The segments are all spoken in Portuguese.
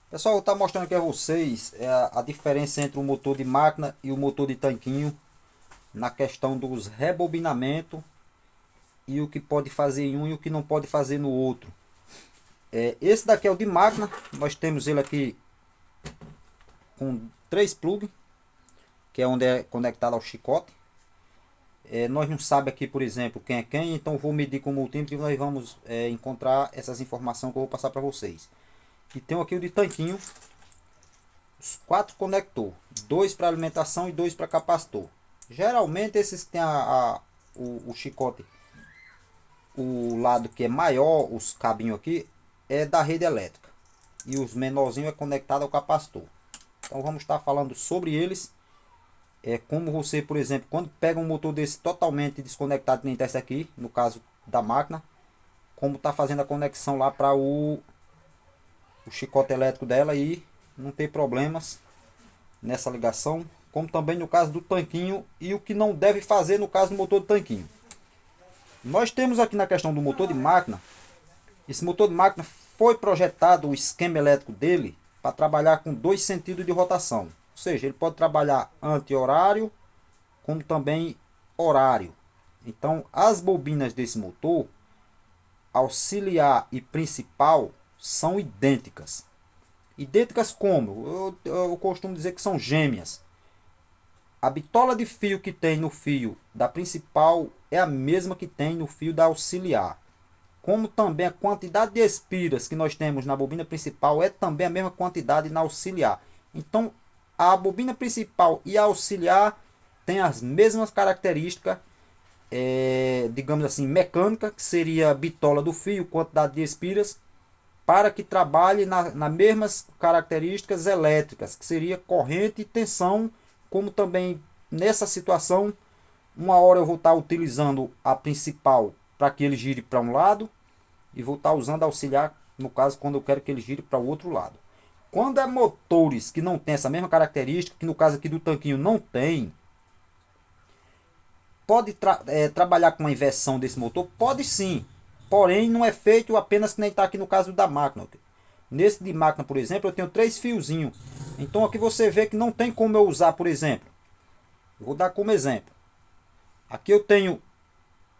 Pessoal, eu estou mostrando aqui a vocês a diferença entre o motor de máquina e o motor de tanquinho na questão dos rebobinamentos e o que pode fazer em um e o que não pode fazer no outro. Esse daqui é o de máquina, nós temos ele aqui com 3 plugs, que é onde é conectado ao chicote. Nós não sabemos aqui, por exemplo, quem é quem, então eu vou medir com o multímetro e nós vamos encontrar essas informações que eu vou passar para vocês. E tem aqui o de tanquinho, os 4 conectores, 2 para alimentação e 2 para capacitor. Geralmente esses que tem o chicote, o lado que é maior, os cabinhos aqui, é da rede elétrica. E os menorzinhos é conectado ao capacitor. Então vamos estar falando sobre eles. Como você, por exemplo, quando pega um motor desse totalmente desconectado, nem esse aqui, no caso da máquina, como está fazendo a conexão lá para o chicote elétrico dela e não ter problemas nessa ligação, como também no caso do tanquinho e o que não deve fazer no caso do motor do tanquinho. Nós temos aqui na questão do motor de máquina, esse motor de máquina foi projetado o esquema elétrico dele para trabalhar com 2 sentidos de rotação, ou seja, ele pode trabalhar anti-horário como também horário. Então as bobinas desse motor auxiliar e principal são idênticas. Idênticas como? Eu costumo dizer que são gêmeas. A bitola de fio que tem no fio da principal é a mesma que tem no fio da auxiliar. Como também a quantidade de espiras que nós temos na bobina principal é também a mesma quantidade na auxiliar. Então a bobina principal e a auxiliar têm as mesmas características, digamos assim, mecânica, que seria a bitola do fio, quantidade de espiras, para que trabalhe nas mesmas características elétricas, que seria corrente e tensão, como também nessa situação, uma hora eu vou estar utilizando a principal para que ele gire para um lado e vou estar usando a auxiliar, no caso, quando eu quero que ele gire para o outro lado. Quando é motores que não tem essa mesma característica, que no caso aqui do tanquinho não tem, pode trabalhar com a inversão desse motor? Pode sim, porém não é feito apenas que nem está aqui no caso da máquina. Nesse de máquina, por exemplo, eu tenho 3 fiozinhos. Então aqui você vê que não tem como eu usar, por exemplo. Eu vou dar como exemplo. Aqui eu tenho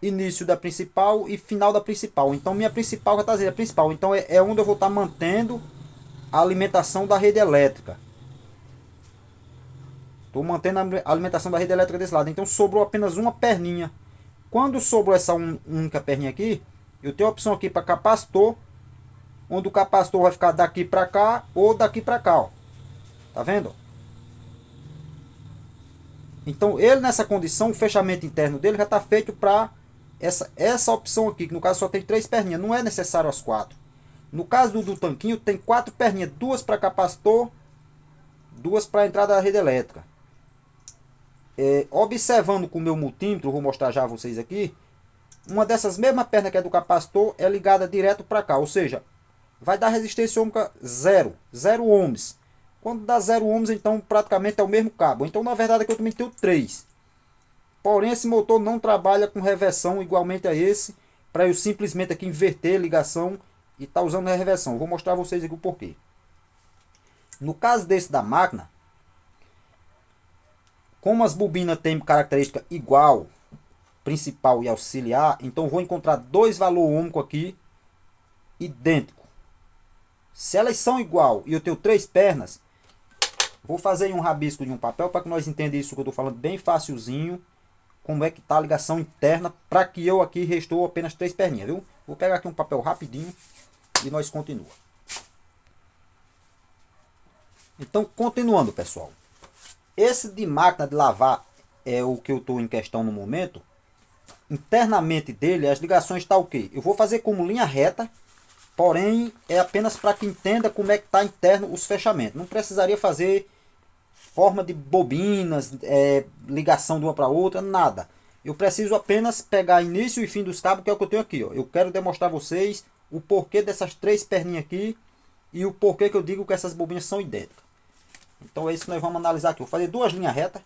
início da principal e final da principal. Então minha principal já está dizendo a principal. Então é onde eu vou estar mantendo a alimentação da rede elétrica. Estou mantendo a alimentação da rede elétrica desse lado. Então sobrou apenas uma perninha. Quando sobrou essa única perninha aqui, eu tenho a opção aqui para capacitor, onde o capacitor vai ficar daqui para cá ou daqui para cá, ó. Tá vendo? Então ele nessa condição, o fechamento interno dele já está feito para essa opção aqui, que no caso só tem 3 perninhas, não é necessário as 4. No caso do tanquinho tem 4 perninhas, 2 para capacitor, 2 para a entrada da rede elétrica. Observando com o meu multímetro, vou mostrar já a vocês aqui, uma dessas mesmas pernas que é do capacitor é ligada direto para cá, ou seja, vai dar resistência ohmica 0 ohms. Quando dá 0 ohms, então praticamente é o mesmo cabo. Então na verdade aqui eu também tenho 3. Porém esse motor não trabalha com reversão igualmente a esse, para eu simplesmente aqui inverter a ligação e estar usando a reversão. Vou mostrar a vocês aqui o porquê. No caso desse da máquina, como as bobinas têm característica igual, principal e auxiliar, então vou encontrar 2 valores ohmicos aqui idênticos. Se elas são igual e eu tenho 3 pernas, vou fazer um rabisco de um papel para que nós entendamos isso que eu estou falando bem facilzinho, como é que está a ligação interna, para que eu aqui restou apenas 3 perninhas, viu? Vou pegar aqui um papel rapidinho e nós continuamos. Então, continuando, pessoal. Esse de máquina de lavar é o que eu estou em questão no momento. Internamente dele, as ligações estão o quê? Eu vou fazer como linha reta, porém é apenas para que entenda como é que está interno os fechamentos. Não precisaria fazer forma de bobinas, ligação de uma para outra, nada. Eu preciso apenas pegar início e fim dos cabos, que é o que eu tenho aqui, ó. Eu quero demonstrar a vocês o porquê dessas 3 perninhas aqui e o porquê que eu digo que essas bobinas são idênticas. Então é isso que nós vamos analisar aqui. Vou fazer 2 linhas retas,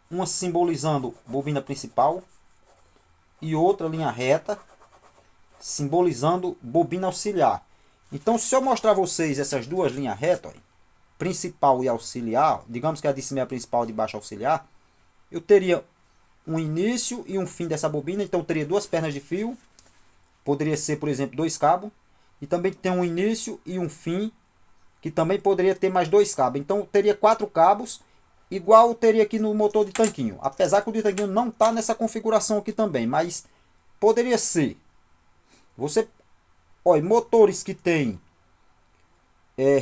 uma simbolizando bobina principal e outra linha reta simbolizando bobina auxiliar. Então, se eu mostrar a vocês essas duas linhas retas, ó, principal e auxiliar, digamos que a de cima é a principal, a de baixo auxiliar, eu teria um início e um fim dessa bobina, então eu teria duas pernas de fio, poderia ser, por exemplo, dois cabos, e também tem um início e um fim, que também poderia ter mais dois cabos. Então eu teria quatro cabos, igual eu teria aqui no motor de tanquinho. Apesar que o de tanquinho não está nessa configuração aqui também, mas poderia ser. Você, olha, motores que tem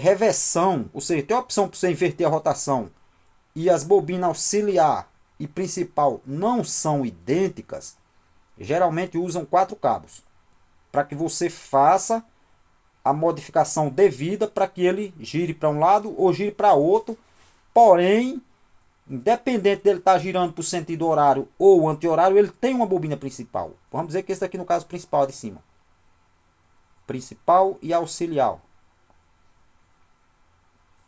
reversão, ou seja, tem a opção para você inverter a rotação, e as bobinas auxiliar e principal não são idênticas, geralmente usam quatro cabos, para que você faça a modificação devida para que ele gire para um lado ou gire para outro. Porém, independente dele estar girando para o sentido horário ou anti-horário, ele tem uma bobina principal. Vamos dizer que esse aqui no caso principal de cima. Principal e auxiliar.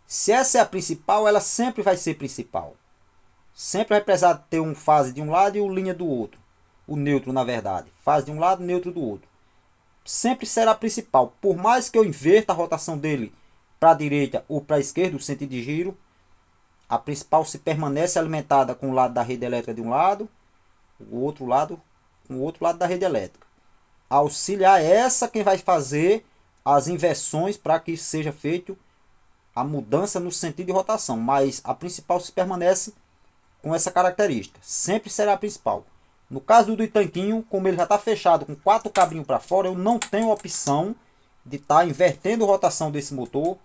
Se essa é a principal, ela sempre vai ser principal. Sempre vai precisar ter um fase de um lado e o linha do outro. O neutro, na verdade. Fase de um lado, neutro do outro. Sempre será principal. Por mais que eu inverta a rotação dele para a direita ou para a esquerda, o sentido de giro, a principal se permanece alimentada com o lado da rede elétrica de um lado, o outro lado com o outro lado da rede elétrica. A auxiliar é essa quem vai fazer as inversões para que seja feito a mudança no sentido de rotação, mas a principal se permanece com essa característica. Sempre será a principal. No caso do tanquinho, como ele já está fechado com quatro cabinhos para fora, eu não tenho a opção de estar invertendo a rotação desse motor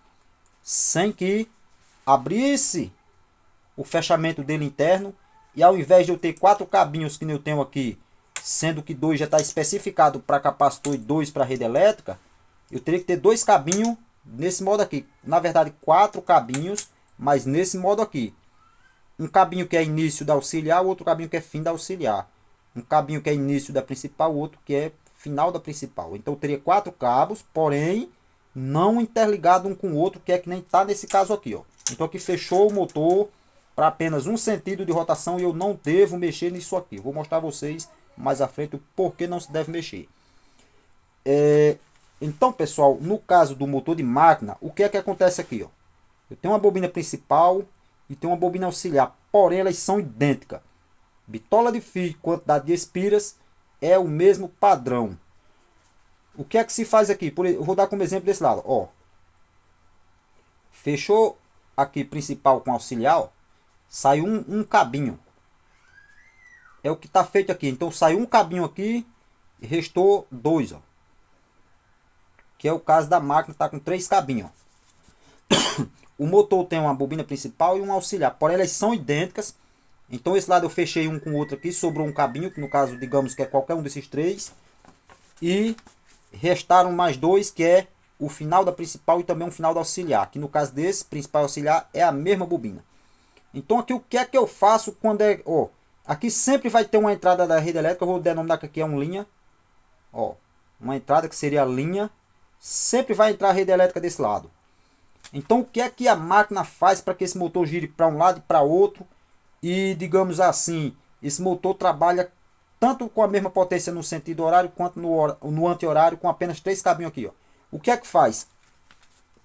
sem que abrisse o fechamento dele interno. E ao invés de eu ter quatro cabinhos que eu tenho aqui, sendo que dois já está especificado para capacitor e dois para rede elétrica, eu teria que ter dois cabinhos nesse modo aqui. Na verdade, quatro cabinhos, mas nesse modo aqui. Um cabinho que é início da auxiliar, o outro cabinho que é fim da auxiliar. Um cabinho que é início da principal, o outro que é final da principal. Então eu teria quatro cabos, porém não interligado um com o outro, que é que nem está nesse caso aqui, ó. Então aqui fechou o motor para apenas um sentido de rotação e eu não devo mexer nisso aqui. Eu vou mostrar a vocês mais à frente o porquê não se deve mexer. Então, pessoal, no caso do motor de máquina, o que é que acontece aqui, ó? Eu tenho uma bobina principal e tenho uma bobina auxiliar, porém elas são idênticas. Bitola de fio e quantidade de espiras é o mesmo padrão. O que é que se faz aqui? Eu vou dar como exemplo desse lado. Ó. Fechou aqui principal com auxiliar. Ó. Saiu um cabinho. É o que está feito aqui. Então saiu um cabinho aqui e restou dois. Ó. Que é o caso da máquina, está com três cabinhos. Ó. O motor tem uma bobina principal e um auxiliar. Porém elas são idênticas. Então esse lado eu fechei um com o outro aqui, sobrou um cabinho, que no caso digamos que é qualquer um desses três. E restaram mais dois, que é o final da principal e também um final da auxiliar. Que no caso desse, principal e auxiliar é a mesma bobina. Então aqui o que é que eu faço quando é... Ó, aqui sempre vai ter uma entrada da rede elétrica, eu vou denominar que aqui é uma linha. Ó, uma entrada que seria a linha. Sempre vai entrar a rede elétrica desse lado. Então o que é que a máquina faz para que esse motor gire para um lado e para outro? E digamos assim, esse motor trabalha tanto com a mesma potência no sentido horário quanto no anti-horário, com apenas três cabinhos aqui. Ó. O que é que faz?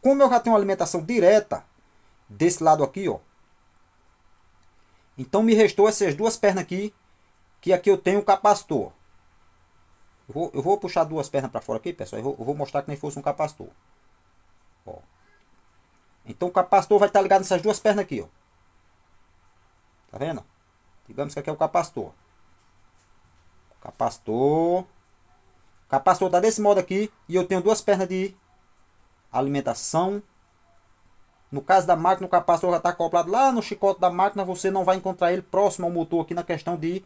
Como eu já tenho uma alimentação direta desse lado aqui, ó, então me restou essas duas pernas aqui, que aqui eu tenho o capacitor. Eu vou puxar duas pernas para fora aqui, pessoal. Eu vou mostrar que nem fosse um capacitor. Ó. Então o capacitor vai estar ligado nessas duas pernas aqui, ó. Tá vendo? Digamos que aqui é o capacitor. Capacitor. Capacitor tá desse modo aqui. E eu tenho duas pernas de alimentação. No caso da máquina, o capacitor já está acoplado lá no chicote da máquina. Você não vai encontrar ele próximo ao motor aqui na questão de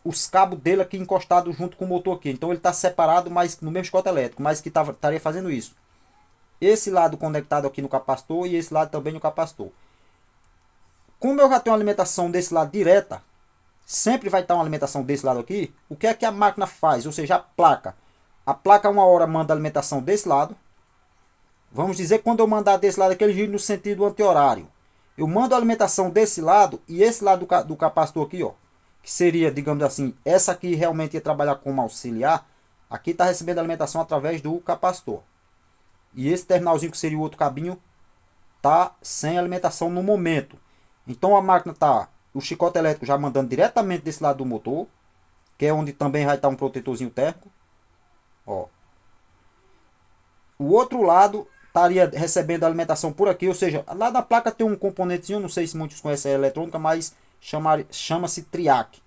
os cabos dele aqui encostados junto com o motor aqui. Então ele está separado, mas no mesmo chicote elétrico. Mas que estaria fazendo isso. Esse lado conectado aqui no capacitor e esse lado também no capacitor. Como eu já tenho uma alimentação desse lado direta, sempre vai estar uma alimentação desse lado aqui. O que é que a máquina faz? Ou seja, a placa. A placa uma hora manda a alimentação desse lado. Vamos dizer que quando eu mandar desse lado aqui, ele gira no sentido anti-horário. Eu mando a alimentação desse lado e esse lado do capacitor aqui, ó. Que seria, digamos assim, essa aqui realmente ia trabalhar como auxiliar. Aqui está recebendo a alimentação através do capacitor. E esse terminalzinho que seria o outro cabinho tá sem alimentação no momento. Então a máquina tá, o chicote elétrico já mandando diretamente desse lado do motor, que é onde também vai estar um protetorzinho térmico. Ó. O outro lado estaria recebendo alimentação por aqui, ou seja, lá na placa tem um componentezinho, não sei se muitos conhecem a eletrônica, mas chama-se triac.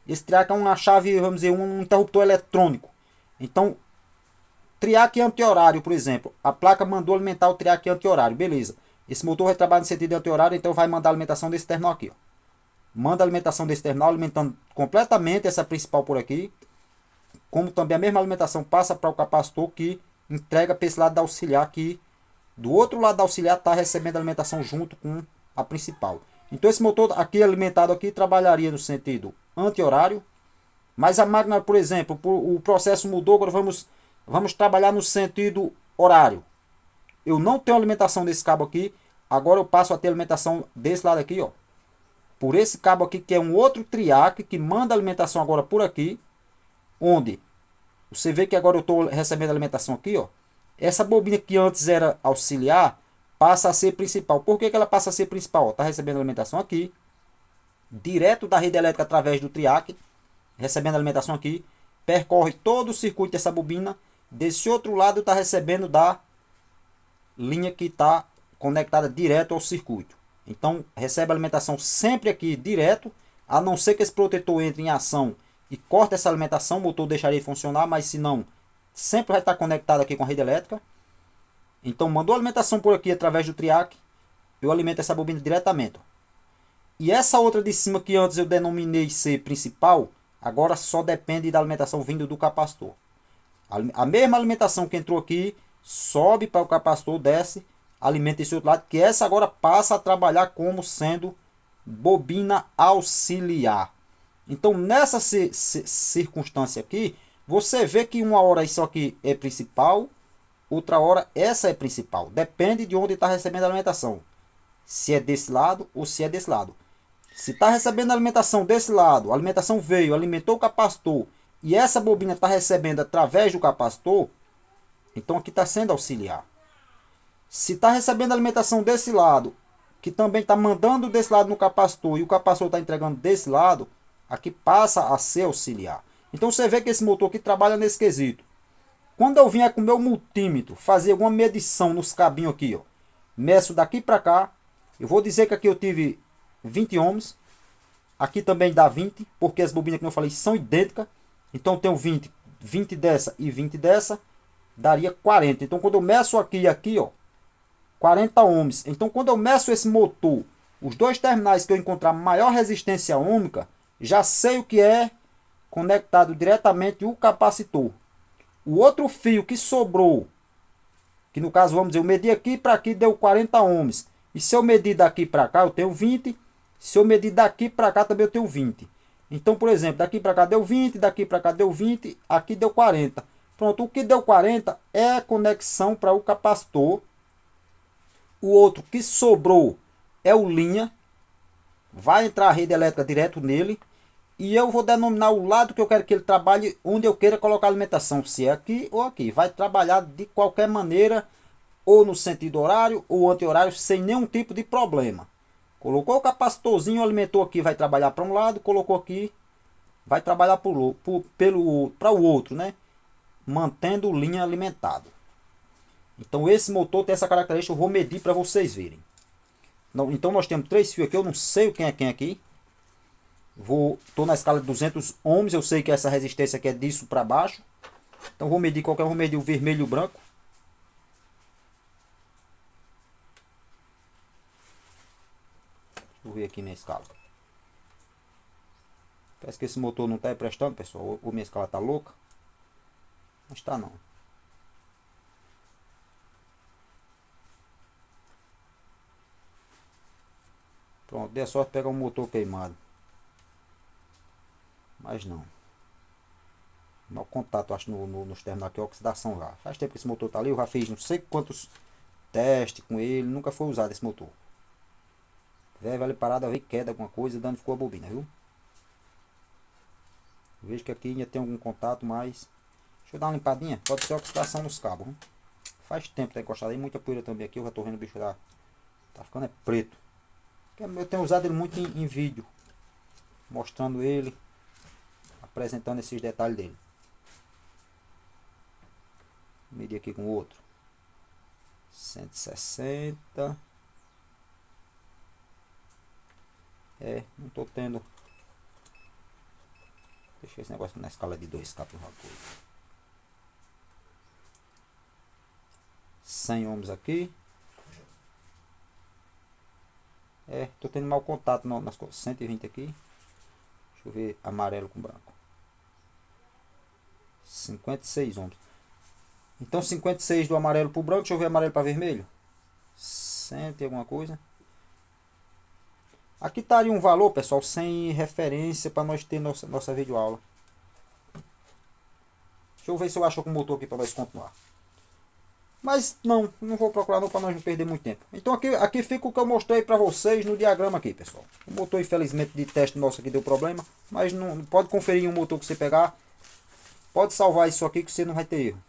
Esse triac é uma chave, vamos dizer, um interruptor eletrônico. Então, triac anti-horário, por exemplo, a placa mandou alimentar o triac anti-horário, beleza. Esse motor vai trabalhar no sentido anti-horário, então vai mandar a alimentação desse terminal aqui, ó. Manda a alimentação desse terminal, alimentando completamente essa principal por aqui, como também a mesma alimentação passa para o capacitor que entrega para esse lado da auxiliar, que do outro lado da auxiliar está recebendo alimentação junto com a principal. Então esse motor aqui alimentado aqui trabalharia no sentido anti-horário, mas a máquina, por exemplo, o processo mudou, agora vamos trabalhar no sentido horário. Eu não tenho alimentação desse cabo aqui, agora eu passo a ter alimentação desse lado aqui, ó. Por esse cabo aqui, que é um outro triac, que manda alimentação agora por aqui, onde você vê que agora eu estou recebendo alimentação aqui, ó. Essa bobina que antes era auxiliar, passa a ser principal. Por que ela passa a ser principal? Está recebendo alimentação aqui, direto da rede elétrica através do triac, recebendo alimentação aqui, percorre todo o circuito dessa bobina, desse outro lado está recebendo da linha que está conectada direto ao circuito. Então recebe alimentação sempre aqui direto, a não ser que esse protetor entre em ação e corte essa alimentação, o motor deixaria de funcionar, mas se não, sempre vai estar conectado aqui com a rede elétrica. Então mandou alimentação por aqui através do triac, eu alimento essa bobina diretamente. E essa outra de cima que antes eu denominei ser principal, agora só depende da alimentação vindo do capacitor. A mesma alimentação que entrou aqui, sobe para o capacitor, desce, alimenta esse outro lado, que essa agora passa a trabalhar como sendo bobina auxiliar. Então nessa circunstância aqui, você vê que uma hora isso aqui é principal, outra hora essa é principal. Depende de onde está recebendo a alimentação. Se é desse lado ou se é desse lado. Se está recebendo a alimentação desse lado, a alimentação veio, alimentou o capacitor, e essa bobina está recebendo através do capacitor, então aqui está sendo auxiliar. Se está recebendo a alimentação desse lado, que também está mandando desse lado no capacitor, e o capacitor está entregando desse lado, aqui passa a ser auxiliar. Então você vê que esse motor aqui trabalha nesse quesito. Quando eu vier com o meu multímetro fazer alguma medição nos cabinhos aqui, ó, meço daqui para cá, eu vou dizer que aqui eu tive 20 ohms, aqui também dá 20, porque as bobinas que eu falei são idênticas. Então eu tenho 20, 20 dessa e 20 dessa, daria 40. Então quando eu meço aqui e aqui, ó, 40 ohms. Então quando eu meço esse motor, os dois terminais que eu encontrar maior resistência ohmica, já sei o que é conectado diretamente o capacitor. O outro fio que sobrou, que no caso vamos dizer, eu medi aqui para aqui deu 40 ohms. E se eu medir daqui para cá eu tenho 20. Se eu medir daqui para cá também eu tenho 20. Então, por exemplo, daqui para cá deu 20, daqui para cá deu 20, aqui deu 40. Pronto, o que deu 40 é a conexão para o capacitor. O outro que sobrou é o linha. Vai entrar a rede elétrica direto nele. E eu vou denominar o lado que eu quero que ele trabalhe, onde eu queira colocar a alimentação. Se é aqui ou aqui. Vai trabalhar de qualquer maneira, ou no sentido horário ou anti-horário, sem nenhum tipo de problema. Colocou o capacitorzinho, alimentou aqui, vai trabalhar para um lado. Colocou aqui, vai trabalhar para o outro, né? Mantendo linha alimentado. Então esse motor tem essa característica, eu vou medir para vocês verem. Então nós temos 3 fios aqui, eu não sei quem é quem aqui. Estou na escala de 200 ohms, eu sei que essa resistência aqui é disso para baixo. Então vou medir vou medir o vermelho e o branco. Deixa eu ver aqui minha escala. Parece que esse motor não está prestando, pessoal. Ou minha escala está louca. Mas está não. Pronto, deu sorte de pegar um motor queimado. Mas não. Mau contato, acho, nos terminais aqui, oxidação já. Faz tempo que esse motor tá ali, eu já fiz não sei quantos testes com ele, nunca foi usado esse motor. Velho, vale parada, ver queda alguma coisa, danificou a bobina, viu? Vejo que aqui ainda tem algum contato, mas... Deixa eu dar uma limpadinha, pode ser oxidação nos cabos, hein? Faz tempo que tá encostado aí, muita poeira também aqui. Eu já tô vendo o bicho lá. Tá ficando preto. Eu tenho usado ele muito em vídeo. Mostrando ele. Apresentando esses detalhes dele. Vou medir aqui com o outro. 160. Não tô tendo. Deixa esse negócio na escala de 2K pro rapor. 100 ohms aqui. Tô tendo mau contato nas cores. 120 aqui. Deixa eu ver amarelo com branco. 56 ohms. Então 56 do amarelo pro branco. Deixa eu ver amarelo para vermelho. 100 e alguma coisa. Aqui estaria um valor, pessoal, sem referência para nós ter nossa videoaula. Deixa eu ver se eu acho algum motor aqui para nós continuar. Mas não vou procurar não para nós não perder muito tempo. Então aqui fica o que eu mostrei para vocês no diagrama aqui, pessoal. O motor infelizmente de teste nosso aqui deu problema, mas não pode conferir em um motor que você pegar. Pode salvar isso aqui que você não vai ter erro.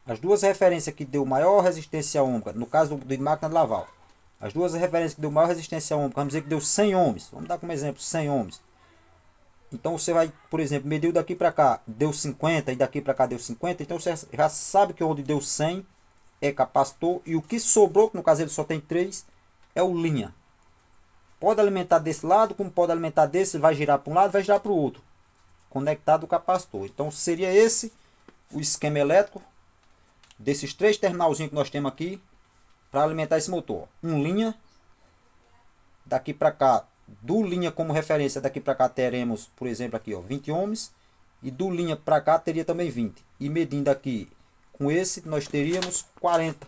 As duas referências que deu maior resistência ohmica, no caso de máquina de lavar. As duas referências que deu maior resistência ohmica, vamos dizer que deu 100 ohms. Vamos dar como exemplo 100 ohms. Então você vai, por exemplo, mediu daqui para cá, deu 50 e daqui para cá deu 50. Então você já sabe que onde deu 100 é capacitor e o que sobrou, que no caso ele só tem 3, é o linha. Pode alimentar desse lado, como pode alimentar desse, vai girar para um lado, vai girar para o outro, conectado ao capacitor. Então seria esse o esquema elétrico desses 3 terminalzinhos que nós temos aqui para alimentar esse motor. Um linha, daqui para cá, do linha como referência, daqui para cá teremos, por exemplo, aqui ó, 20 ohms, e do linha para cá teria também 20. E medindo aqui com esse, nós teríamos 40.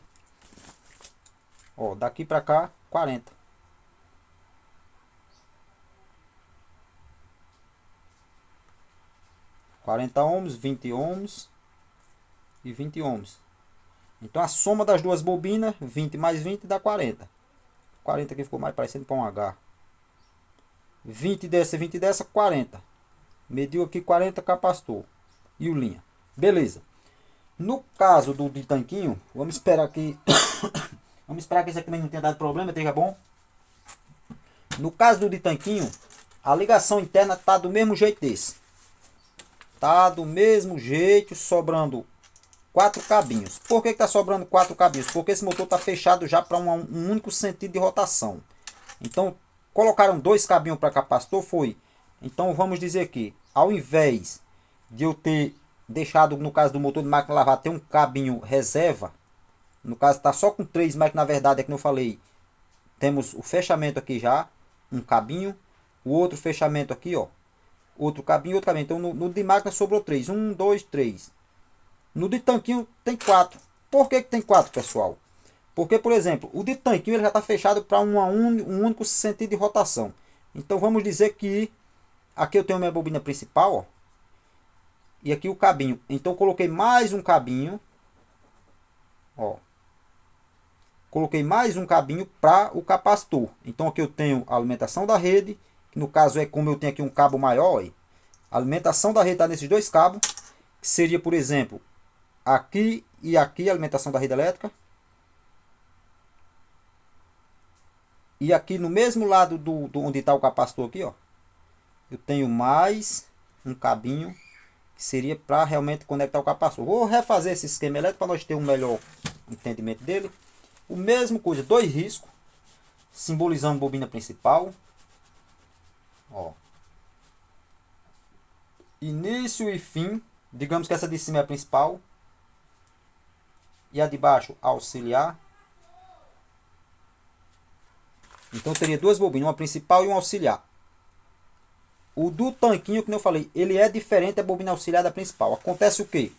Ó, daqui para cá, 40. ohms, 20 ohms e 20 ohms. Então a soma das duas bobinas, 20 mais 20 dá 40. 40 aqui ficou mais parecendo para um H. 20 dessa, 40. Mediu aqui 40 capacitor. E o linha. Beleza. No caso do de tanquinho, vamos esperar que vamos esperar que esse aqui também não tenha dado problema, esteja bom. No caso do de tanquinho, a ligação interna tá do mesmo jeito desse. Tá do mesmo jeito, sobrando 4 cabinhos. Por que está sobrando 4 cabinhos? Porque esse motor está fechado já para um único sentido de rotação. Então, colocaram 2 cabinhos para capacitor, foi. Então, vamos dizer que, ao invés de eu ter deixado, no caso do motor de máquina lavar, ter um cabinho reserva, no caso está só com 3, mas que na verdade, é que eu falei, temos o fechamento aqui já, um cabinho, o outro fechamento aqui, ó, outro cabinho, outro cabinho. Então, no de máquina sobrou 3, 1, 2, 3. No de tanquinho tem 4. Por que tem 4, pessoal? Porque, por exemplo, o de tanquinho ele já está fechado para um único sentido de rotação. Então vamos dizer que aqui eu tenho minha bobina principal, ó, e aqui o cabinho. Então coloquei mais um cabinho, ó. Coloquei mais um cabinho para o capacitor. Então aqui eu tenho a alimentação da rede, que no caso é como eu tenho aqui um cabo maior, ó, a alimentação da rede está nesses 2 cabos, que seria, por exemplo, aqui e aqui a alimentação da rede elétrica. E aqui no mesmo lado do onde está o capacitor aqui, ó, eu tenho mais um cabinho que seria para realmente conectar o capacitor. Vou refazer esse esquema elétrico para nós ter um melhor entendimento dele. O mesmo coisa, 2 riscos, simbolizando bobina principal. Ó. Início e fim. Digamos que essa de cima é a principal. E a de baixo auxiliar. Então teria 2 bobinas, uma principal e uma auxiliar. O do tanquinho, como eu falei, ele é diferente da bobina auxiliar da principal. Acontece o que?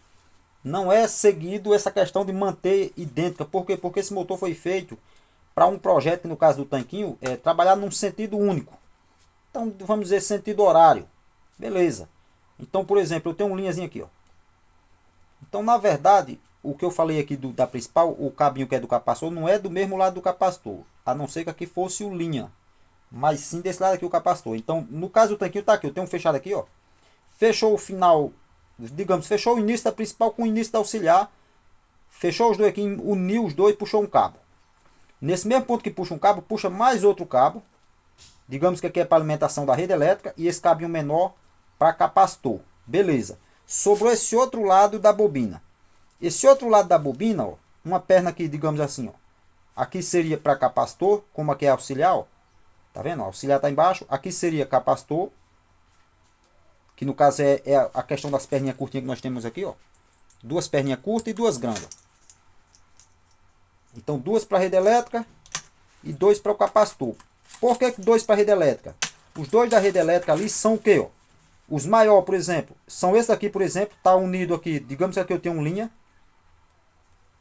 Não é seguido essa questão de manter idêntica. Por quê? Porque esse motor foi feito para um projeto, que no caso do tanquinho, é trabalhar num sentido único. Então, vamos dizer, sentido horário. Beleza. Então, por exemplo, eu tenho uma linhazinha aqui, ó. Então, na verdade, o que eu falei aqui da principal, o cabinho que é do capacitor, não é do mesmo lado do capacitor. A não ser que aqui fosse o linha. Mas sim desse lado aqui o capacitor. Então, no caso do tanquinho, tá aqui. Eu tenho um fechado aqui, ó. Fechou o final, digamos, fechou o início da principal com o início da auxiliar. Fechou os dois aqui, uniu os dois e puxou um cabo. Nesse mesmo ponto que puxa um cabo, puxa mais outro cabo. Digamos que aqui é para alimentação da rede elétrica e esse cabinho menor para capacitor. Beleza. Sobrou esse outro lado da bobina. Esse outro lado da bobina, ó, uma perna aqui, digamos assim, ó. Aqui seria para capacitor, como aqui é auxiliar, ó. Tá vendo? O auxiliar está embaixo. Aqui seria capacitor, que no caso é a questão das perninhas curtinhas que nós temos aqui, ó. Duas perninhas curtas e duas grandes. Então, duas para a rede elétrica e dois para o capacitor. Por que dois para a rede elétrica? Os dois da rede elétrica ali são o quê? Ó? Os maiores, por exemplo, são esse aqui, por exemplo, está unido aqui. Digamos que aqui eu tenho um linha.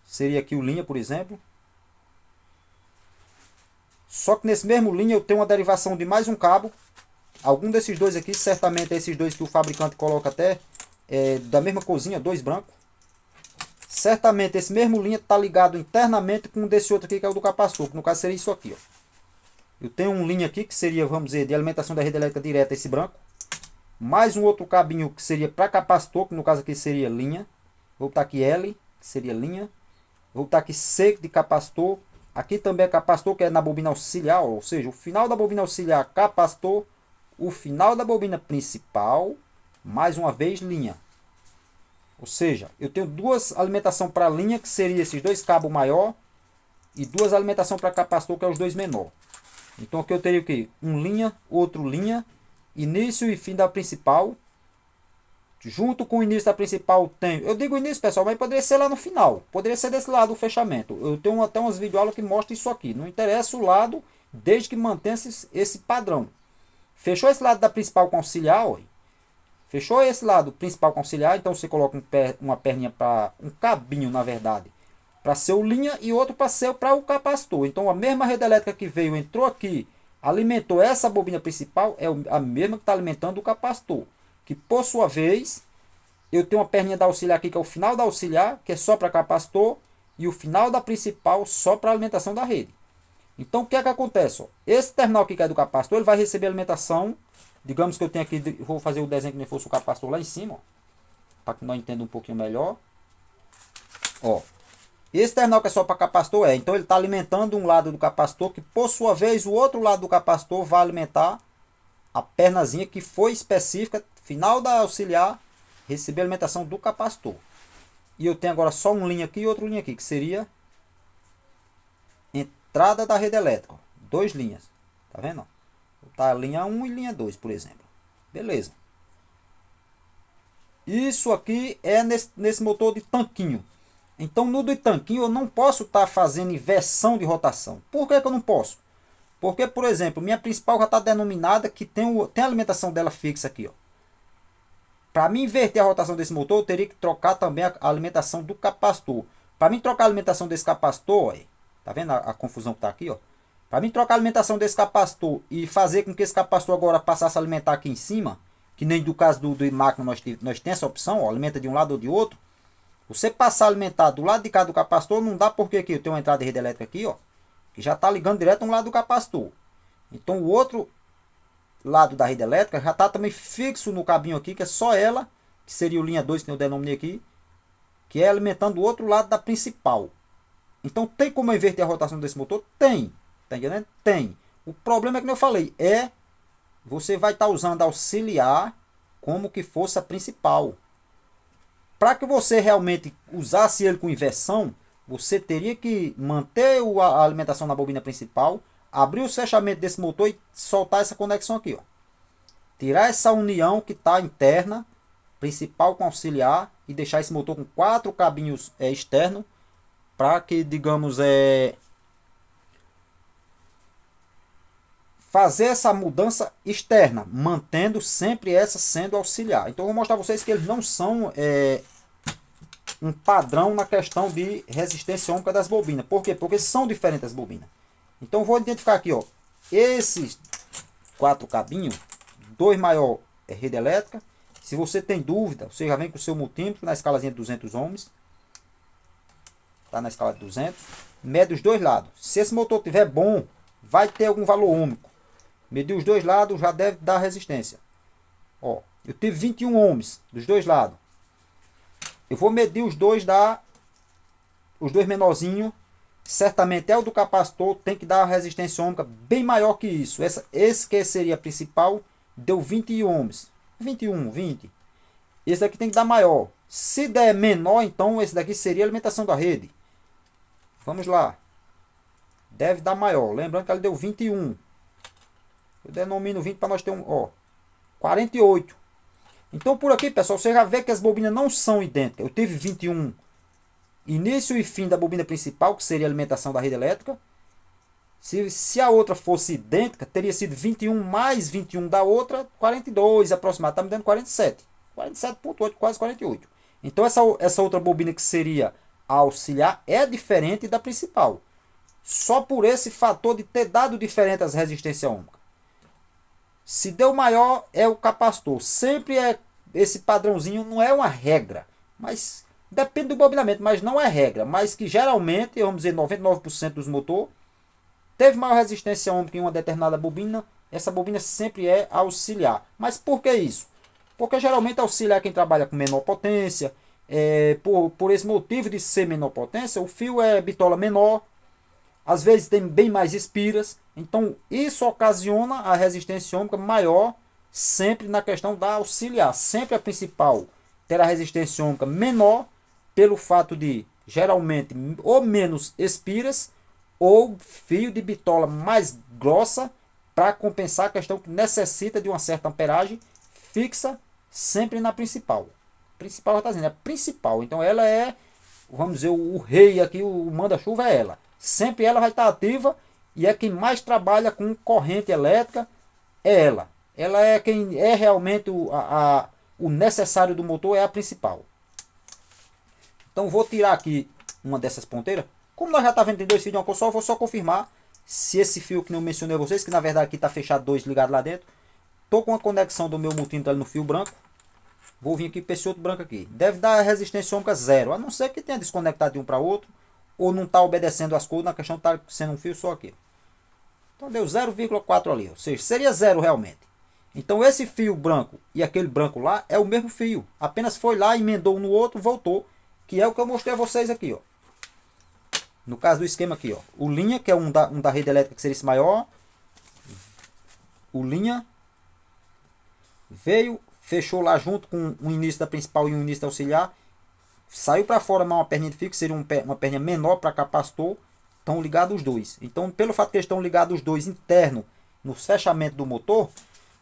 Seria aqui o linha, por exemplo. Só que nesse mesmo linha eu tenho uma derivação de mais um cabo. Algum desses dois aqui, certamente esses dois que o fabricante coloca até da mesma cozinha, dois brancos. Certamente esse mesmo linha está ligado internamente com desse outro aqui que é o do capacitor, que no caso seria isso aqui, ó. Eu tenho um linha aqui que seria, vamos dizer, de alimentação da rede elétrica direta, esse branco. Mais um outro cabinho que seria para capacitor, que no caso aqui seria linha. Vou botar aqui L, que seria linha. Vou botar aqui C de capacitor. Aqui também é capacitor, que é na bobina auxiliar, ou seja, o final da bobina auxiliar capacitor, o final da bobina principal, mais uma vez linha. Ou seja, eu tenho duas alimentação para linha, que seria esses dois cabos maior, e duas alimentação para capacitor, que é os dois menor. Então aqui eu teria o que? Um linha, outro linha, início e fim da principal. Junto com o início da principal tem, eu digo início, pessoal, mas poderia ser lá no final. Poderia ser desse lado o fechamento. Eu tenho até umas videoaulas que mostram isso aqui. Não interessa o lado, desde que mantenha esse padrão. Fechou esse lado da principal com auxiliar, ó. Fechou esse lado principal com auxiliar, então você coloca uma perninha para um cabinho, na verdade, para ser o linha e outro para ser para o capacitor. Então a mesma rede elétrica que veio, entrou aqui, alimentou essa bobina principal, é a mesma que está alimentando o capacitor. Que por sua vez, eu tenho uma perninha da auxiliar aqui, que é o final da auxiliar, que é só para capacitor, e o final da principal só para alimentação da rede. Então o que é que acontece? Ó? Esse terminal aqui que é do capacitor, ele vai receber alimentação. Digamos que eu tenho aqui, vou fazer o desenho que nem fosse o capacitor lá em cima, para que nós entendamos um pouquinho melhor. Ó, esse terminal que é só para capacitor então ele está alimentando um lado do capacitor, que por sua vez o outro lado do capacitor vai alimentar a pernazinha que foi específica, final da auxiliar, receber a alimentação do capacitor. E eu tenho agora só um linha aqui e outro linha aqui, que seria entrada da rede elétrica. Dois linhas, tá vendo? Tá, linha 1 e linha 2, por exemplo. Beleza. Isso aqui é nesse motor de tanquinho. Então no de tanquinho eu não posso estar fazendo inversão de rotação. Por que eu não posso? Porque, por exemplo, minha principal já está denominada que tem a alimentação dela fixa aqui. Para mim inverter a rotação desse motor, eu teria que trocar também a alimentação do capacitor. Para mim trocar a alimentação desse capacitor, tá vendo a confusão que está aqui? Para mim trocar a alimentação desse capacitor e fazer com que esse capacitor agora passasse a alimentar aqui em cima, que nem do caso do máquina nós temos essa opção, alimenta de um lado ou de outro. Você passar a alimentar do lado de cá do capacitor não dá, porque aqui eu tenho uma entrada de rede elétrica aqui, que já está ligando direto no lado do capacitor. Então o outro lado da rede elétrica já está também fixo no cabinho aqui, que é só ela, que seria o linha 2 que eu denominei aqui, que é alimentando o outro lado da principal. Então tem como eu inverter a rotação desse motor? Tem. Tá entendendo? Tem. O problema é que eu falei, você vai estar usando auxiliar como que fosse a principal. Para que você realmente usasse ele com inversão, você teria que manter a alimentação na bobina principal, abrir o fechamento desse motor e soltar essa conexão aqui. Tirar essa união que está interna, principal com auxiliar, e deixar esse motor com 4 cabinhos externos, para que, digamos, fazer essa mudança externa, mantendo sempre essa sendo auxiliar. Então eu vou mostrar a vocês que eles não são um padrão na questão de resistência ômica das bobinas. Por quê? Porque são diferentes as bobinas. Então eu vou identificar aqui, esses 4 cabinhos, 2 maior é rede elétrica. Se você tem dúvida, você já vem com o seu multímetro na escalazinha de 200 ohms. Tá na escala de 200. Mede os dois lados. Se esse motor estiver bom, vai ter algum valor ômico. Medir os dois lados já deve dar resistência. Eu tive 21 ohms dos dois lados. Eu vou medir os dois da os dois menorzinhos, certamente é o do capacitor, tem que dar uma resistência ômica bem maior que isso. Esse que seria a principal, deu 20 ohms. 21, 20. Esse daqui tem que dar maior. Se der menor, então esse daqui seria a alimentação da rede. Vamos lá. Deve dar maior. Lembrando que ele deu 21. Eu denomino 20 para nós ter um, ó, 48. Então por aqui, pessoal, você já vê que as bobinas não são idênticas. Eu tive 21 início e fim da bobina principal, que seria a alimentação da rede elétrica. Se a outra fosse idêntica, teria sido 21 mais 21 da outra, 42 aproximado. Está me dando 47. 47,8, quase 48. Então essa outra bobina que seria a auxiliar é diferente da principal. Só por esse fator de ter dado diferente as resistências ohmicas. Se deu maior é o capacitor. Sempre é esse padrãozinho, não é uma regra. Mas depende do bobinamento, mas não é regra. Mas que geralmente, vamos dizer, 99% dos motores teve maior resistência ohmica em uma determinada bobina. Essa bobina sempre é auxiliar. Mas por que isso? Porque geralmente auxiliar quem trabalha com menor potência. Por esse motivo de ser menor potência, o fio é bitola menor. Às vezes tem bem mais espiras. Então isso ocasiona a resistência ohmica maior sempre na questão da auxiliar. Sempre a principal terá resistência ohmica menor pelo fato de geralmente ou menos espiras ou fio de bitola mais grossa para compensar a questão que necessita de uma certa amperagem fixa sempre na principal. Principal já está dizendo, é principal. Então ela é, vamos dizer, o rei aqui, o manda-chuva é ela. Sempre ela vai estar ativa e é quem mais trabalha com corrente elétrica, é ela. Ela é quem é realmente o necessário do motor, é a principal. Então vou tirar aqui uma dessas ponteiras. Como nós já está vendo, tem dois fios de uma cor só, eu vou só confirmar se esse fio que eu mencionei a vocês, que na verdade aqui está fechado dois ligados lá dentro. Estou com a conexão do meu multímetro ali no fio branco. Vou vir aqui para esse outro branco aqui. Deve dar resistência ohmica zero, a não ser que tenha desconectado de um para outro, ou não está obedecendo as cores, na questão está sendo um fio só aqui. Então deu 0,4 ali, ou seja, seria zero realmente. Então esse fio branco e aquele branco lá é o mesmo fio. Apenas foi lá, emendou um no outro, voltou. Que é o que eu mostrei a vocês aqui, ó. No caso do esquema aqui, ó. O linha, que é um da rede elétrica que seria esse maior. O linha veio, fechou lá junto com o início da principal e o início da auxiliar. Saiu para fora uma perninha de fio, que seria uma perninha menor para capacitor. Estão ligados os dois. Então, pelo fato que eles estão ligados os dois interno no fechamento do motor,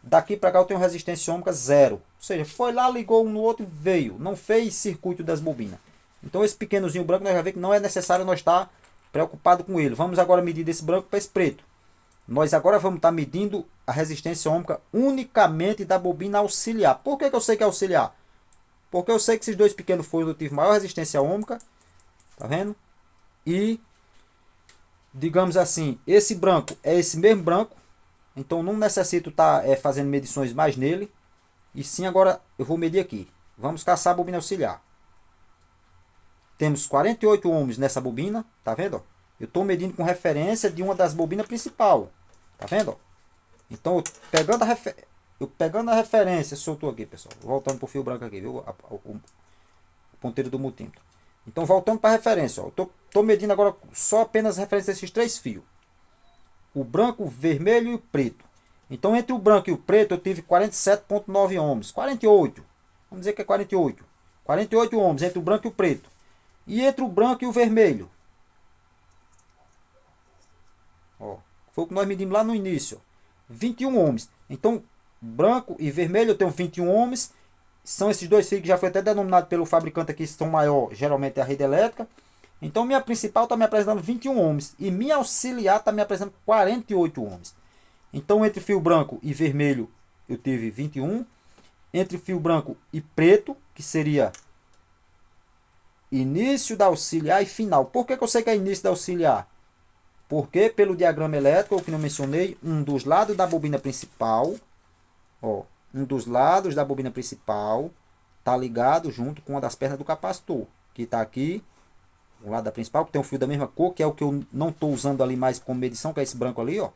daqui para cá eu tenho resistência ohmica zero. Ou seja, foi lá, ligou um no outro e veio. Não fez circuito das bobinas. Então esse pequenozinho branco nós vamos ver que não é necessário nós estar preocupado com ele. Vamos agora medir desse branco para esse preto. Nós agora vamos estar medindo a resistência ohmica unicamente da bobina auxiliar. Por que eu sei que é auxiliar? Porque eu sei que esses dois pequenos furos eu tive maior resistência ohmica. Tá vendo? E, digamos assim, esse branco é esse mesmo branco. Então não necessito estar fazendo medições mais nele. E sim, agora eu vou medir aqui. Vamos caçar a bobina auxiliar. Temos 48 ohms nessa bobina, tá vendo? Eu estou medindo com referência de uma das bobinas principal, tá vendo? Então, eu pegando a referência, soltou aqui, pessoal. Voltando para o fio branco aqui, viu? O ponteiro do multímetro. Então, voltando para a referência, ó. Eu estou medindo agora só apenas referência desses três fios. O branco, o vermelho e o preto. Então, entre o branco e o preto, eu tive 47,9 ohms. 48. Vamos dizer que é 48. 48 ohms entre o branco e o preto. E entre o branco e o vermelho, ó, foi o que nós medimos lá no início, ó, 21 ohms. Então, branco e vermelho eu tenho 21 ohms. São esses dois fios que já foi até denominado pelo fabricante aqui, são maior, geralmente é a rede elétrica. Então, minha principal está me apresentando 21 ohms. E minha auxiliar está me apresentando 48 ohms. Então, entre fio branco e vermelho, eu tive 21. Entre fio branco e preto, que seria início da auxiliar e final. Por que eu sei que é início da auxiliar? Porque pelo diagrama elétrico, o que eu mencionei, um dos lados da bobina principal, ó, um dos lados da bobina principal está ligado junto com uma das pernas do capacitor, que está aqui, o lado da principal, que tem um fio da mesma cor, que é o que eu não estou usando ali mais como medição, que é esse branco ali, ó.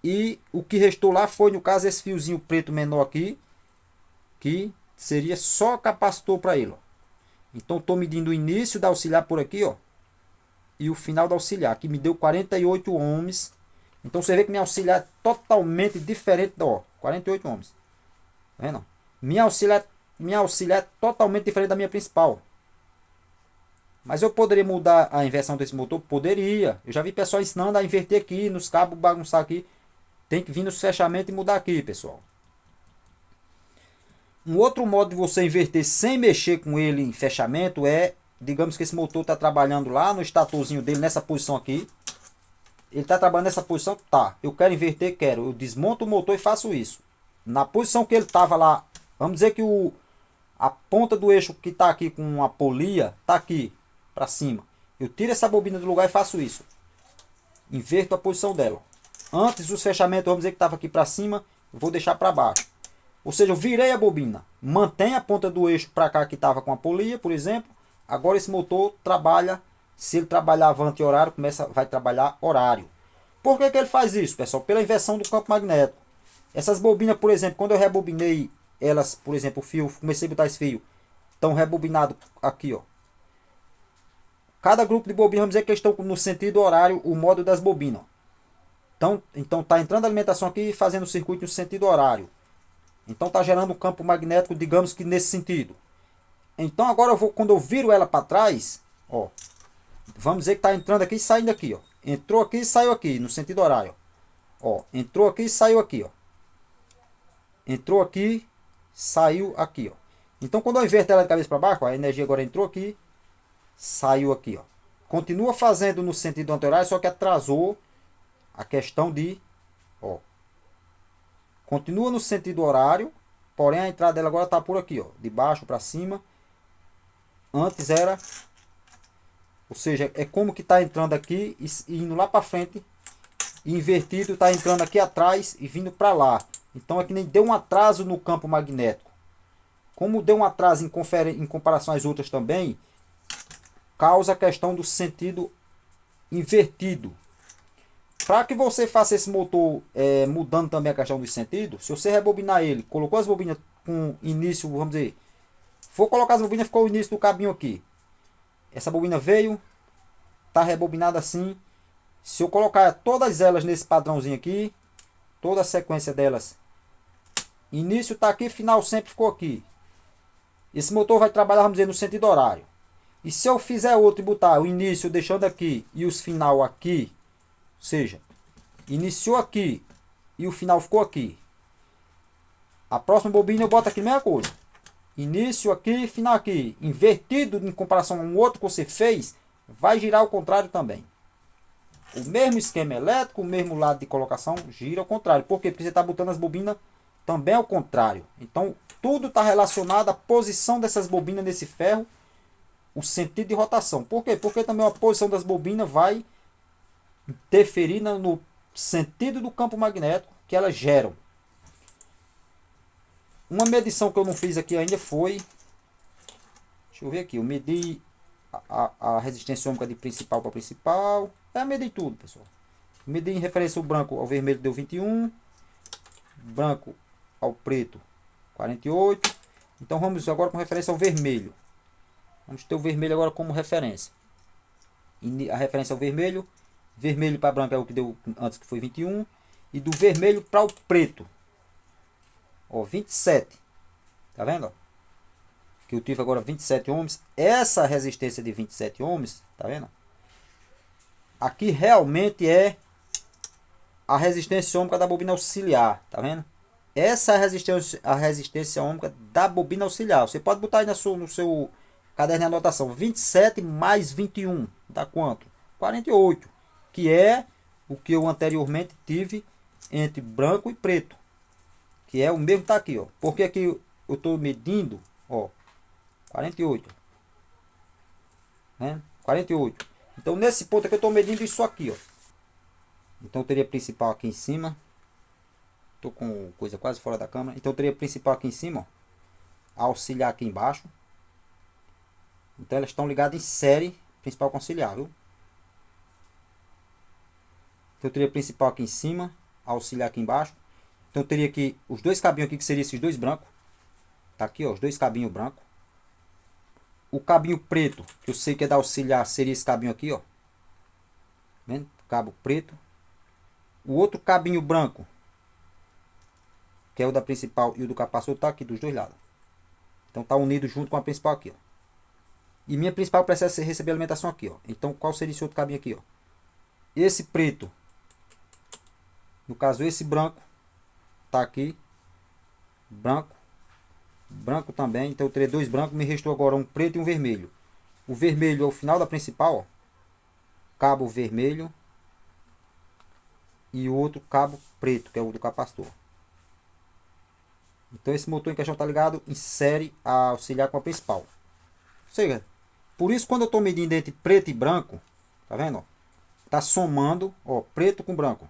E o que restou lá foi, no caso, esse fiozinho preto menor aqui, que seria só capacitor para ele, ó. Então estou medindo o início da auxiliar por aqui, ó. e o final da auxiliar, que me deu 48 ohms. Então você vê que minha auxiliar é totalmente diferente da, ó, 48 ohms. Tá vendo? Minha auxiliar é totalmente diferente da minha principal. Mas eu poderia mudar a inversão desse motor? Poderia. Eu já vi pessoal ensinando a inverter aqui, nos cabos, bagunçar aqui. Tem que vir nos fechamentos e mudar aqui, pessoal. Um outro modo de você inverter sem mexer com ele em fechamento é, digamos que esse motor está trabalhando lá no estatorzinho dele, nessa posição aqui. Ele está trabalhando nessa posição, tá. Eu quero inverter, quero. Eu desmonto o motor e faço isso. Na posição que ele estava lá, vamos dizer que a ponta do eixo que está aqui com a polia, está aqui para cima. Eu tiro essa bobina do lugar e faço isso. Inverto a posição dela. Antes os fechamentos, vamos dizer que estava aqui para cima, eu vou deixar para baixo. Ou seja, eu virei a bobina. Mantém a ponta do eixo para cá que estava com a polia, por exemplo. Agora esse motor trabalha, se ele trabalhava anti-horário, vai trabalhar horário. Por que ele faz isso, pessoal? Pela inversão do campo magnético. Essas bobinas, por exemplo, quando eu rebobinei elas, por exemplo, o fio, comecei a botar esse fio, estão rebobinados aqui, ó. Cada grupo de bobinas, vamos dizer que eles estão no sentido horário, o modo das bobinas. Então tá entrando a alimentação aqui e fazendo o circuito no sentido horário. Então tá gerando um campo magnético, digamos que nesse sentido. Então agora quando eu viro ela para trás, ó, vamos dizer que tá entrando aqui e saindo aqui, ó. Entrou aqui e saiu aqui no sentido horário. Ó, entrou aqui e saiu aqui, ó. Entrou aqui, saiu aqui, ó. Então quando eu inverto ela de cabeça para baixo, ó, a energia agora entrou aqui, saiu aqui, ó. Continua fazendo no sentido anti-horário, só que atrasou a questão de, ó. Continua no sentido horário, porém a entrada dela agora está por aqui, ó, de baixo para cima. Antes era, ou seja, é como que está entrando aqui e indo lá para frente, e invertido está entrando aqui atrás e vindo para lá. Então é que nem deu um atraso no campo magnético. Como deu um atraso em comparação às outras também, causa a questão do sentido invertido. Para que você faça esse motor mudando também a questão do sentido, se você rebobinar ele, colocou as bobinas com início, vamos dizer, for colocar as bobinas, ficou o início do cabinho aqui. Essa bobina veio, tá rebobinada assim. Se eu colocar todas elas nesse padrãozinho aqui, toda a sequência delas, início tá aqui, final sempre ficou aqui. Esse motor vai trabalhar, vamos dizer, no sentido horário. E se eu fizer outro e botar o início deixando aqui e os final aqui, ou seja, iniciou aqui e o final ficou aqui. A próxima bobina eu boto aqui a mesma coisa. Início aqui, final aqui. Invertido em comparação a um outro que você fez, vai girar ao contrário também. O mesmo esquema elétrico, o mesmo lado de colocação, gira ao contrário. Por quê? Porque você está botando as bobinas também ao contrário. Então, tudo está relacionado à posição dessas bobinas nesse ferro, o sentido de rotação. Por quê? Porque também a posição das bobinas vai interferir no sentido do campo magnético que elas geram. Uma medição que eu não fiz aqui ainda foi, deixa eu ver aqui, eu medi a resistência ômica de principal para principal, eu medi tudo, pessoal. Medi em referência ao branco ao vermelho, deu 21, branco ao preto 48. Então vamos agora com referência ao vermelho. Vamos ter o vermelho agora como referência. A referência ao vermelho, vermelho para branco é o que deu antes, que foi 21, e do vermelho para o preto, ó, 27. Tá vendo? Ó? Que eu tive agora 27 ohms. Essa resistência de 27 ohms, tá vendo? Aqui realmente é a resistência ômica da bobina auxiliar, tá vendo? Essa é a resistência ômica da bobina auxiliar. Você pode botar aí no seu caderno de anotação. 27 mais 21 dá quanto? 48. Que é o que eu anteriormente tive entre branco e preto. Que é o mesmo que tá aqui, ó. Porque aqui eu estou medindo, ó, 48. Né? 48. Então nesse ponto aqui eu estou medindo isso aqui, ó. Então eu teria principal aqui em cima. Estou com coisa quase fora da câmera. Então eu teria principal aqui em cima, ó. Auxiliar aqui embaixo. Então elas estão ligadas em série, principal com auxiliar, viu? Então eu teria principal aqui em cima, auxiliar aqui embaixo. Então eu teria aqui os dois cabinhos aqui, que seriam esses dois brancos. Tá aqui, ó, os dois cabinhos brancos. O cabinho preto, que eu sei que é da auxiliar, seria esse cabinho aqui, ó. Vendo? Cabo preto. O outro cabinho branco, que é o da principal e o do capacitor, tá aqui dos dois lados. Então tá unido junto com a principal aqui, ó. E minha principal precisa receber alimentação aqui, ó. Então qual seria esse outro cabinho aqui, ó? Esse preto, no caso esse branco, tá aqui. Branco. Branco também. Então eu terei dois brancos. Me restou agora um preto e um vermelho. O vermelho é o final da principal, ó. Cabo vermelho. E o outro cabo preto, que é o do capacitor. Então esse motor em questão está ligado em série a auxiliar com a principal. Ou seja, por isso quando eu estou medindo entre preto e branco, tá vendo? Ó, tá somando, ó, preto com branco.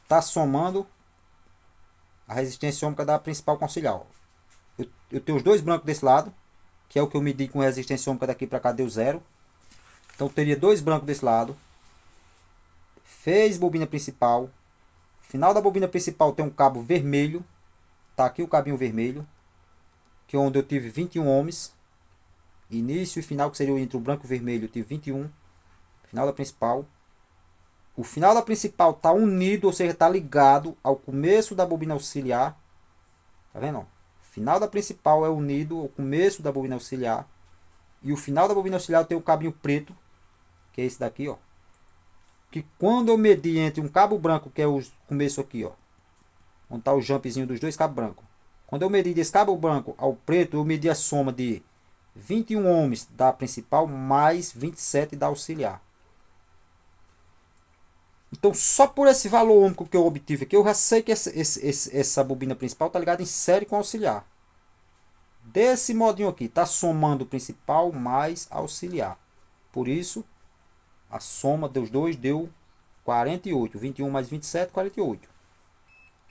Tá somando a resistência ômica da principal com auxiliar. Ó. Eu tenho os dois brancos desse lado, que é o que eu medi com resistência ômica daqui para cá, deu 0. Então eu teria dois brancos desse lado. Fez bobina principal. Final da bobina principal tem um cabo vermelho. Tá aqui o cabinho vermelho, que é onde eu tive 21 ohms. Início e final, que seria entre o branco e o vermelho, eu tive 21. Final da principal. O final da principal está unido, ou seja, está ligado ao começo da bobina auxiliar. Tá vendo? O final da principal é unido ao começo da bobina auxiliar. E o final da bobina auxiliar tem o cabinho preto, que é esse daqui, ó. Que quando eu medi entre um cabo branco, que é o começo aqui, ó, onde está o jumpzinho dos dois cabos brancos. Quando eu medi desse cabo branco ao preto, eu medi a soma de 21 ohms da principal mais 27 da auxiliar. Então, só por esse valor ohmico que eu obtive aqui, eu já sei que essa bobina principal está ligada em série com auxiliar. Desse modinho aqui, está somando o principal mais auxiliar. Por isso, a soma dos dois deu 48. 21 mais 27, 48.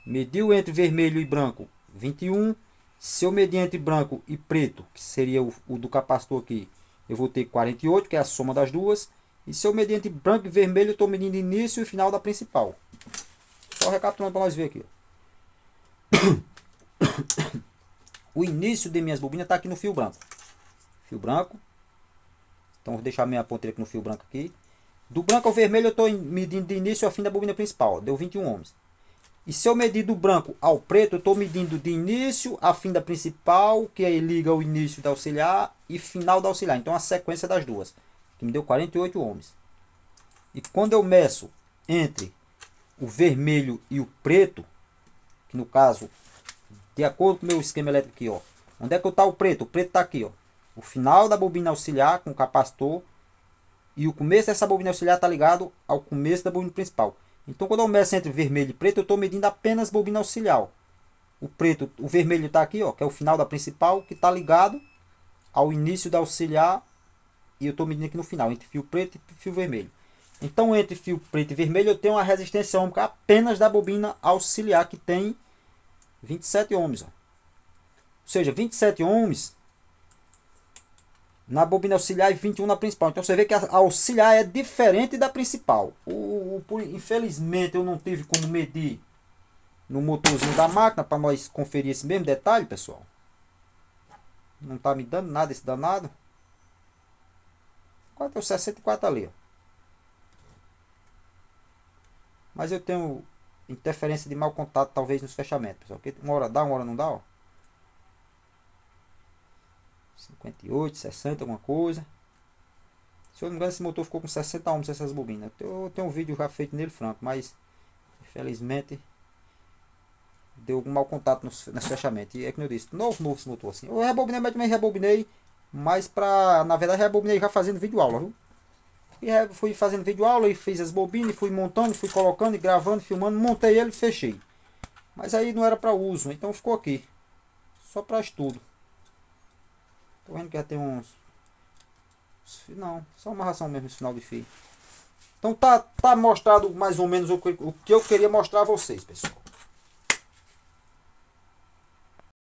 Mediu entre vermelho e branco, 21. Se eu medir entre branco e preto, que seria o do capacitor aqui, eu vou ter 48, que é a soma das duas. E se eu medir entre branco e vermelho, eu estou medindo início e final da principal. Só recapitulando para nós ver aqui. O início de minhas bobinas está aqui no fio branco. Fio branco. Então vou deixar minha ponteira aqui no fio branco aqui. Do branco ao vermelho eu estou medindo de início ao fim da bobina principal. Deu 21 ohms. E se eu medir do branco ao preto, eu estou medindo de início a fim da principal, que aí liga o início da auxiliar e final da auxiliar. Então a sequência das duas, que me deu 48 ohms. E quando eu meço entre o vermelho e o preto, que no caso, de acordo com o meu esquema elétrico aqui, ó, onde é que está o preto? O preto está aqui, ó. O final da bobina auxiliar com o capacitor e o começo dessa bobina auxiliar está ligado ao começo da bobina principal. Então, quando eu meço entre vermelho e preto, eu estou medindo apenas bobina auxiliar. O preto, o vermelho está aqui, ó, que é o final da principal, que está ligado ao início da auxiliar. E eu estou medindo aqui no final, entre fio preto e fio vermelho. Então, entre fio preto e vermelho, eu tenho uma resistência ômica apenas da bobina auxiliar, que tem 27 ohms. Ó. Ou seja, 27 ohms na bobina auxiliar e 21 na principal. Então você vê que a auxiliar é diferente da principal. Infelizmente eu não tive como medir no motorzinho da máquina para nós conferir esse mesmo detalhe, pessoal. Não está me dando nada esse danado. Quanto é o 64 ali, ó. Mas eu tenho interferência de mau contato talvez nos fechamentos, pessoal. Porque uma hora dá, uma hora não dá, ó. 58, 60, alguma coisa. Se eu não me engano, esse motor ficou com 60 ohms essas bobinas. Eu tenho um vídeo já feito nele franco, mas infelizmente deu algum mau contato nos fechamentos. E é que eu disse, novo esse motor assim. Eu rebobinei, mas também rebobinei, mas pra, na verdade, rebobinei já fazendo vídeo aula, viu? E fui fazendo vídeo aula e fiz as bobinas, fui montando, fui colocando, e gravando, filmando, montei ele e fechei. Mas aí não era para uso, então ficou aqui. Só para estudo. Tô vendo que já tem uns... Não, só uma ração mesmo esse final de fio. Então tá mostrado mais ou menos o que eu queria mostrar a vocês, pessoal.